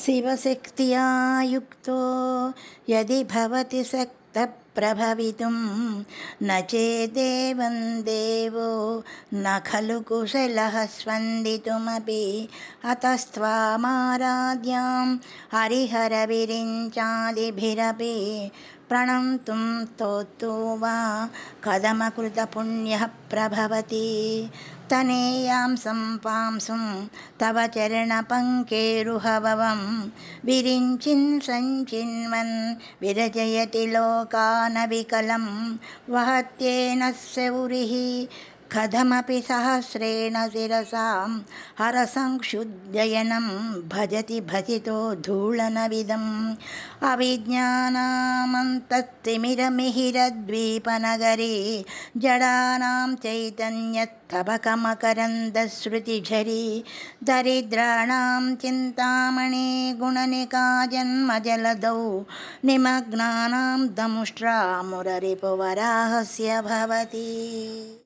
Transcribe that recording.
शिवशक्त्या युक्तो यदि भवति सक्तः प्रभवितुं न चेदेवं देवो न खलु कुशलः स्पन्दितुमपि। अतस्त्वामाराध्यां हरिहरविरिञ्चादिभिरपि प्रणन्तुं स्तोतु वा कथमकृतपुण्यः प्रभवति। तनेयां सम्पांसुं तव चरणपङ्केरुहभवं विरिञ्चिन् सञ्चिन्वन् विरजयति लोकानविकलं वहत्येन शौरिः कथमपि सहस्रेण शिरसां हरसंक्षुद्धयनं भजति भजितो धूळनविदम् अविज्ञानामन्तस्तिमिरमिहिरद्वीपनगरे जडानां चैतन्यस्तबकमकरन्दश्रुतिझरी दरिद्राणां चिन्तामणि गुणनिका जन्मजलदौ निमग्नानां दंष्ट्रा मुररिपुवराहस्य भवति।